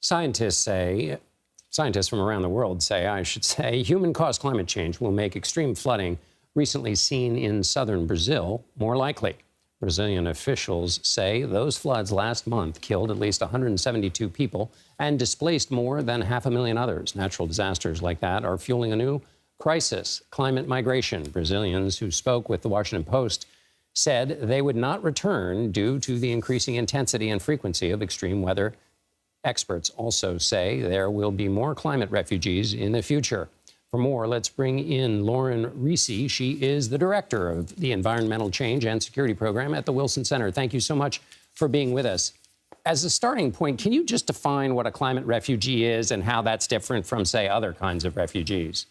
Scientists from around the world say, I should say, human-caused climate change will make extreme flooding recently seen in southern Brazil more likely. Brazilian officials say those floods last month killed at least 172 people and displaced more than 500,000 others. Natural disasters like that are fueling a new crisis, climate migration. Brazilians who spoke with the Washington Post said they would not return due to the increasing intensity and frequency of extreme weather. Experts also say there will be more climate refugees in the future. For more, let's bring in Lauren Risi. She is the director of the Environmental Change and Security Program at the Wilson Center. Thank you so much for being with us. As a starting point, can you just define what a climate refugee is and how that's different from, say, other kinds of refugees?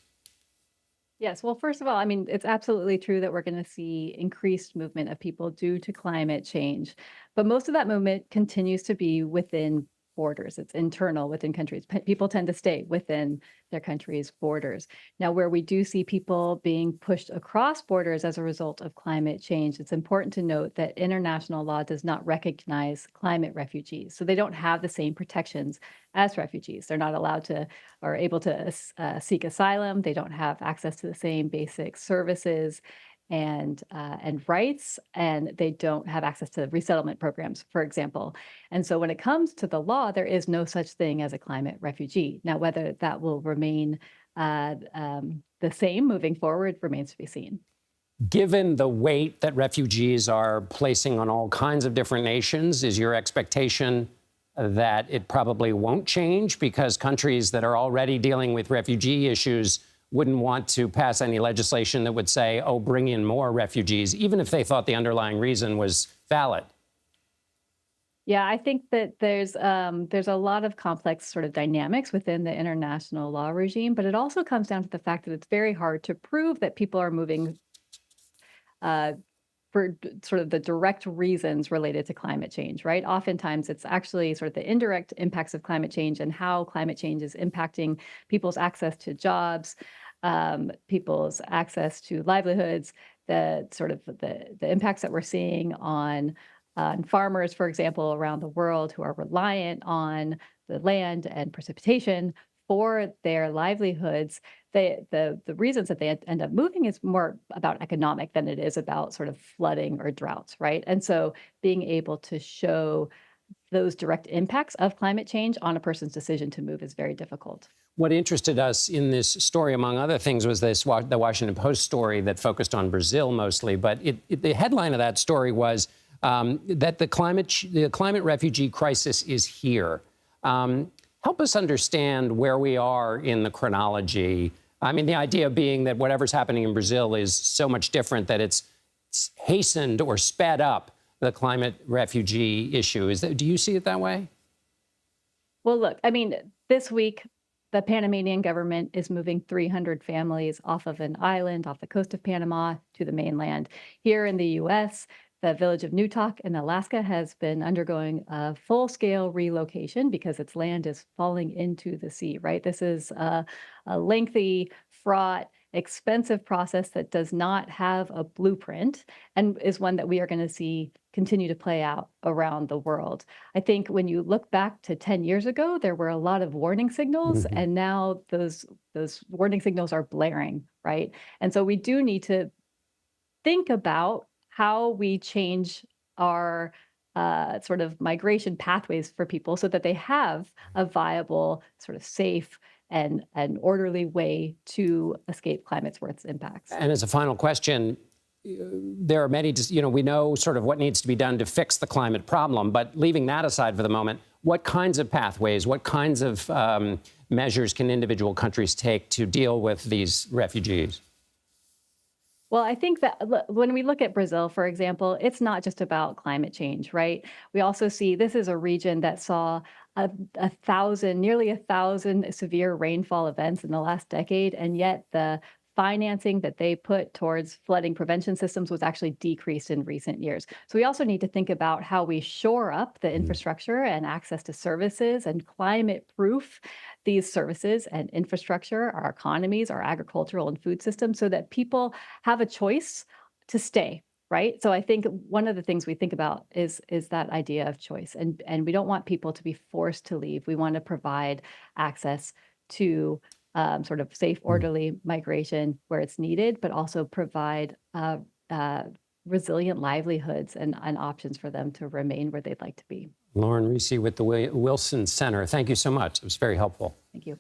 Yes. Well, first of all, I mean, it's absolutely true that we're going to see increased movement of people due to climate change. But most of that movement continues to be within borders. It's internal within countries. People tend to stay within their country's borders. Now, where we do see people being pushed across borders as a result of climate change, it's important to note that international law does not recognize climate refugees. So they don't have the same protections as refugees. They're not allowed to or able to seek asylum. They don't have access to the same basic services and rights, and they don't have access to resettlement programs, for example. And so when it comes to the law, there is no such thing as a climate refugee. Now, whether that will remain the same moving forward remains to be seen. Given the weight that refugees are placing on all kinds of different nations, is your expectation that it probably won't change because countries that are already dealing with refugee issues wouldn't want to pass any legislation that would say, oh, bring in more refugees, even if they thought the underlying reason was valid? Yeah, I think that there's a lot of complex sort of dynamics within the international law regime, but it also comes down to the fact that it's very hard to prove that people are moving uh, for sort of the direct reasons related to climate change, right? Oftentimes, it's actually sort of the indirect impacts of climate change and how climate change is impacting people's access to jobs, people's access to livelihoods, the impacts that we're seeing on farmers, for example, around the world who are reliant on the land and precipitation for their livelihoods. The reasons that they end up moving is more about economic than it is about sort of flooding or droughts, right? And so being able to show those direct impacts of climate change on a person's decision to move is very difficult. What interested us in this story, among other things, was the Washington Post story that focused on Brazil mostly. But the headline of that story was that the climate refugee crisis is here. Help us understand where we are in the chronology. I mean, the idea being that whatever's happening in Brazil is so much different that it's hastened or sped up the climate refugee issue. Do you see it that way? Well, look, I mean, this week, the Panamanian government is moving 300 families off of an island off the coast of Panama to the mainland. Here in the U.S., the village of Newtok in Alaska has been undergoing a full-scale relocation because its land is falling into the sea, right? This is a lengthy, fraught, expensive process that does not have a blueprint and is one that we are going to see continue to play out around the world. I think when you look back to 10 years ago, there were a lot of warning signals, and now those warning signals are blaring, right? And so we do need to think about how we change our sort of migration pathways for people so that they have a viable, sort of safe and an orderly way to escape climate's worst impacts. And as a final question, there are many, we know sort of what needs to be done to fix the climate problem, but leaving that aside for the moment, what kinds of pathways, what kinds of measures can individual countries take to deal with these refugees? Well, I think that when we look at Brazil, for example, it's not just about climate change, right? We also see this is a region that saw nearly 1,000 severe rainfall events in the last decade, and yet the financing that they put towards flooding prevention systems was actually decreased in recent years. So we also need to think about how we shore up the infrastructure and access to services and climate proof these services and infrastructure, our economies, our agricultural and food systems, so that people have a choice to stay right? So I think one of the things we think about is that idea of choice, and we don't want people to be forced to leave. We want to provide access to sort of safe, Mm. orderly migration where it's needed, but also provide uh, resilient livelihoods and options for them to remain where they'd like to be. Lauren Risi with the Wilson Center. Thank you so much. It was very helpful. Thank you.